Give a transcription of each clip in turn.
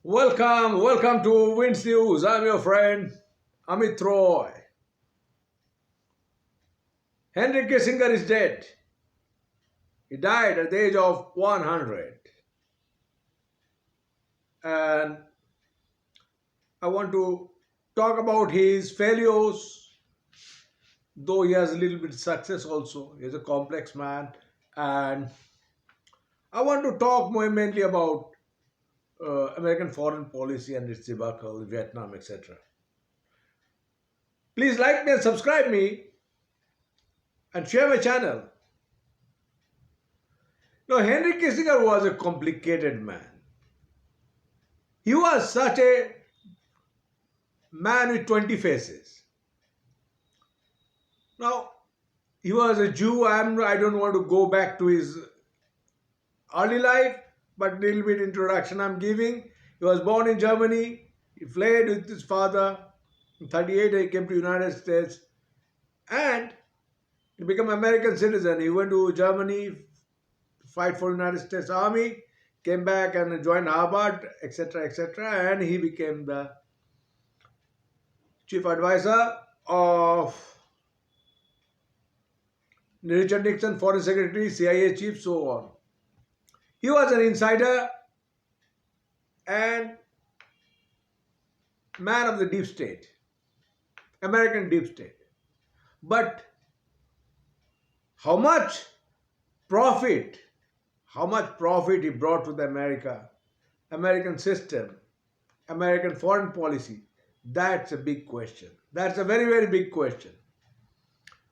Welcome to Winds News. I'm your friend Amit Roy. Henry Kissinger is dead. He died at the age of 100. And I want to talk about his failures, though he has a little bit success also. He's a complex man. And I want to talk more mainly about American foreign policy and its debacle, Vietnam, etc. Please like me and subscribe me and share my channel. Now, Henry Kissinger was a complicated man. He was such a man with 20 faces. Now, he was a Jew. I don't want to go back to his early life, but little bit introduction I'm giving. He was born in Germany. He fled with his father. In 38, he came to United States and he became American citizen. He went to Germany to fight for United States Army, came back and joined Harvard, etc., etc., and he became the chief advisor of Richard Nixon, Foreign Secretary, CIA chief, so on. He was an insider and man of the deep state, American deep state. But how much profit, how much profit he brought to the American system, American foreign policy, that's a big question. That's a very, very big question.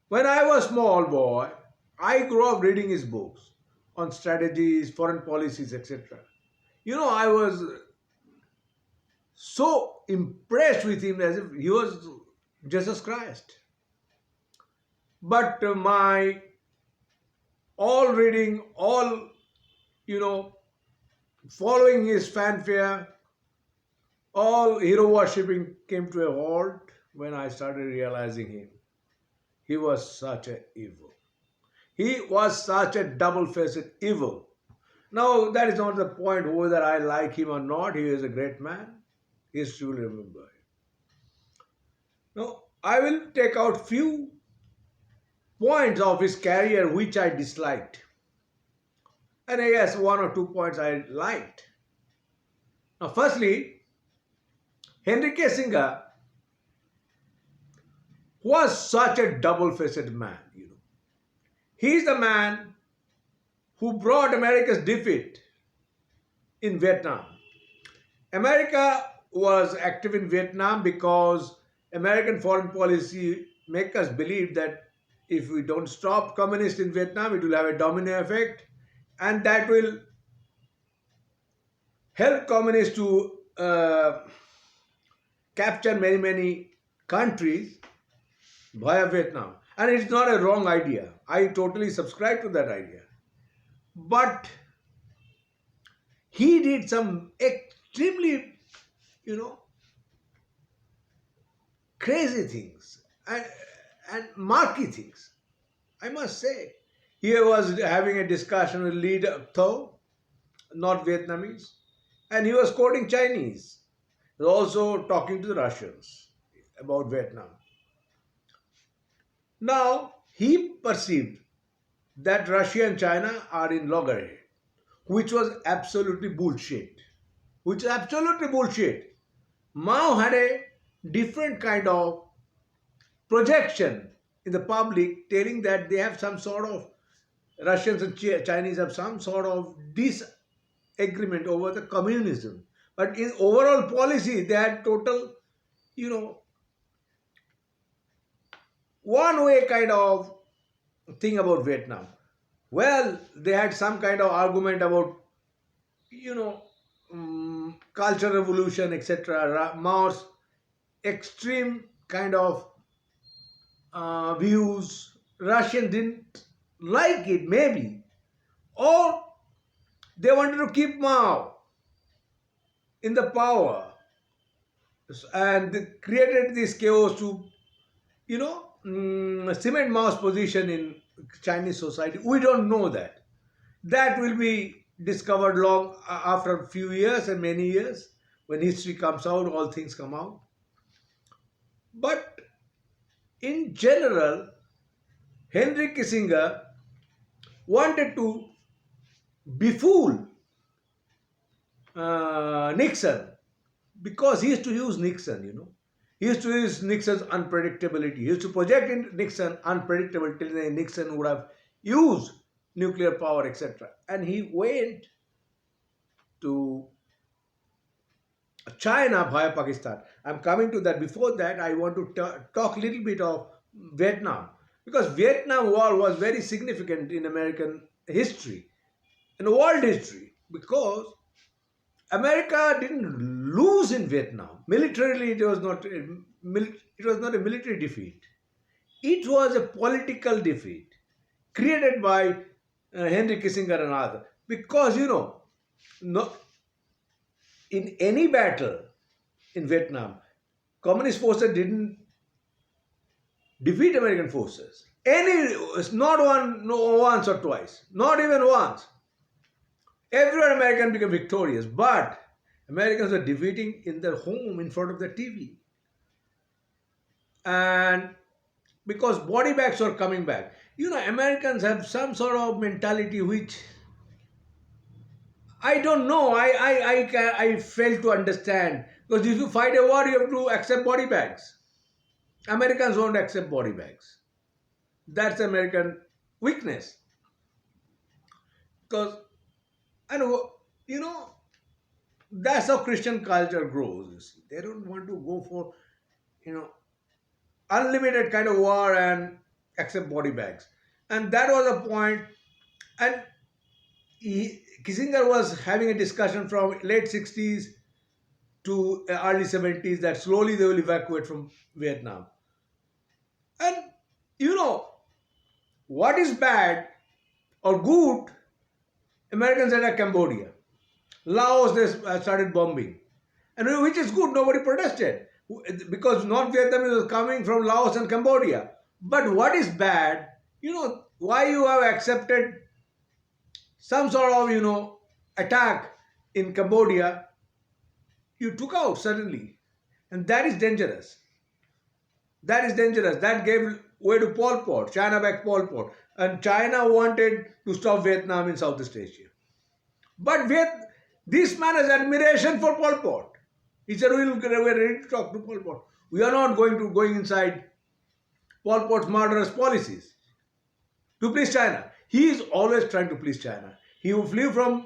When I was small boy, I grew up reading his books on strategies, foreign policies, etc. I was so impressed with him as if he was Jesus Christ. But my all reading, all, following his fanfare, all hero worshipping came to a halt when I started realizing him. He was such an evil. He was such a double-faced evil. Now, that is not the point whether I like him or not. He is a great man. History will remember him. Now, I will take out few points of his career which I disliked. And yes, one or two points I liked. Now, firstly, Henry Kissinger was such a double-faced man. He is the man who brought America's defeat in Vietnam. America was active in Vietnam because American foreign policy make us believe that if we don't stop communists in Vietnam, it will have a domino effect and that will help communists to capture many, many countries via Vietnam. And it's not a wrong idea. I totally subscribe to that idea. But he did some extremely, crazy things and murky things. I must say. He was having a discussion with Lee Tho, not Vietnamese, and he was quoting Chinese. He was also talking to the Russians about Vietnam. Now, he perceived that Russia and China are in loggerhead, which was absolutely bullshit. Mao had a different kind of projection in the public telling that they have some sort of, Russians and Chinese have some sort of disagreement over the communism. But in overall policy, they had total, one way kind of thing about Vietnam. Well, they had some kind of argument about, cultural revolution, etc. Mao's extreme kind of views. Russian didn't like it, maybe. Or they wanted to keep Mao in the power. And they created this chaos to, cement Mao's position in Chinese society. We don't know that. That will be discovered long after a few years and many years When history comes out, all things come out. But in general, Henry Kissinger wanted to befool Nixon because he used to use Nixon. He used to use Nixon's unpredictability. He used to project in Nixon unpredictable till then Nixon would have used nuclear power, etc. And he went to China via Pakistan. I'm coming to that. Before that, I want to talk a little bit of Vietnam because Vietnam War was very significant in American history, in world history, because America didn't lose in Vietnam. Militarily, it was not a military defeat. It was a political defeat created by Henry Kissinger and others. Because no, in any battle in Vietnam, communist forces didn't defeat American forces. Not once or twice, not even once. Every American became victorious, but Americans were defeating in their home in front of the TV. And because body bags were coming back. Americans have some sort of mentality which I don't know. I fail to understand. Because if you fight a war, you have to accept body bags. Americans won't accept body bags. That's American weakness. Because, and that's how Christian culture grows. You see. They don't want to go for, unlimited kind of war and accept body bags. And that was a point. And Kissinger was having a discussion from late 60s to early 70s that slowly they will evacuate from Vietnam. And what is bad or good, Americans attacked Cambodia. Laos, they started bombing. And which is good, nobody protested. Because North Vietnam was coming from Laos and Cambodia. But what is bad, why you have accepted some sort of, attack in Cambodia, you took out suddenly. And that is dangerous. That is dangerous. That gave way to Pol Pot. China backed Pol Pot. And China wanted to stop Vietnam in Southeast Asia. But this man has admiration for Pol Pot. He said, we're ready to talk to Pol Pot. We are not going inside Pol Pot's murderous policies to please China. He is always trying to please China. He flew from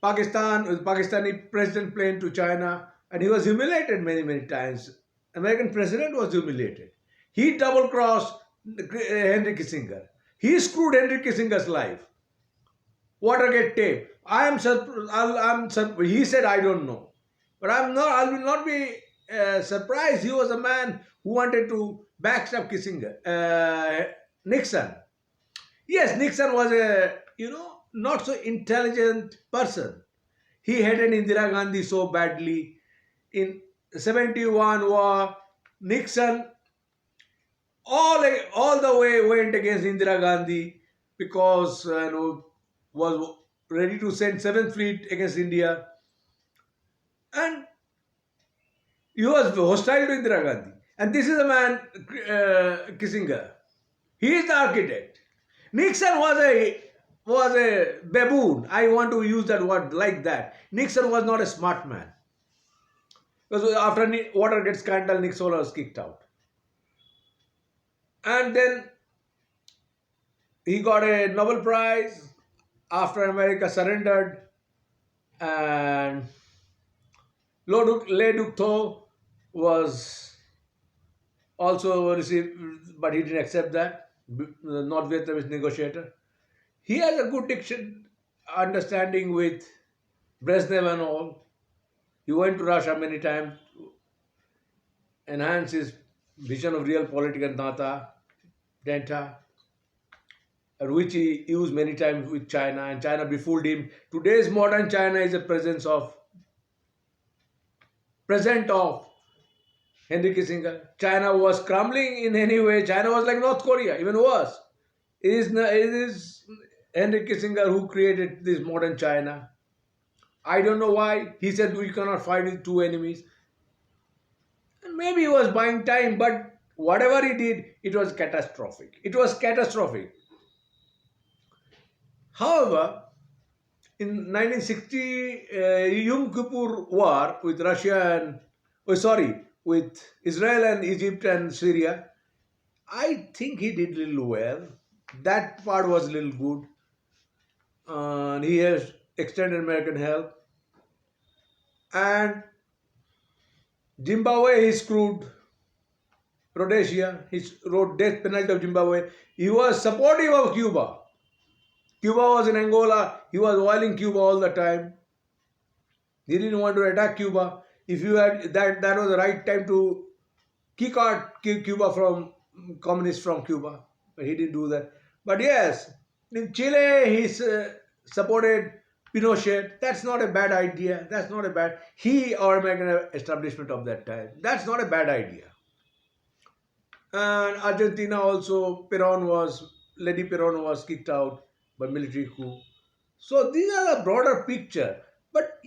Pakistan with Pakistani president plane to China, and he was humiliated many, many times. American president was humiliated. He double-crossed Henry Kissinger. He screwed Henry Kissinger's life. Watergate tape. He said, I don't know. But I will not be surprised. He was a man who wanted to backstab Nixon. Yes, Nixon was a, not so intelligent person. He hated Indira Gandhi so badly. In 71 war, Nixon all the way went against Indira Gandhi because was ready to send 7th Fleet against India. And he was hostile to Indira Gandhi. And this is a man, Kissinger. He is the architect. Nixon was a baboon. I want to use that word like that. Nixon was not a smart man. Because after Watergate scandal, Nixon was kicked out. And then he got a Nobel Prize after America surrendered. And Le Duc Tho was also received, but he didn't accept that. The North Vietnamese negotiator. He has a good understanding with Brezhnev and all. He went to Russia many times to enhance his vision of real political data, which he used many times with China, and China befooled him. Today's modern China is a present of Henry Kissinger. China was crumbling in any way. China was like North Korea, even worse. It is Henry Kissinger who created this modern China. I don't know why. He said we cannot fight with two enemies. And maybe he was buying time, but whatever he did, it was catastrophic. It was catastrophic. However, in 1960, Yom Kippur War with Russia and, oh sorry, with Israel and Egypt and Syria, I think he did little well. That part was little good. And he has extended American help. And Zimbabwe, he screwed Rhodesia. He wrote death penalty of Zimbabwe. He was supportive of Cuba. Cuba was in Angola. He was oiling Cuba all the time. He didn't want to attack Cuba. If you had that was the right time to kick out Cuba from communists from Cuba. But he didn't do that. But yes, in Chile, he supported Pinochet. That's not a bad idea. That's not a bad. He or American establishment of that time. That's not a bad idea. And Argentina also, Lady Peron was kicked out by military coup. So these are the broader picture. But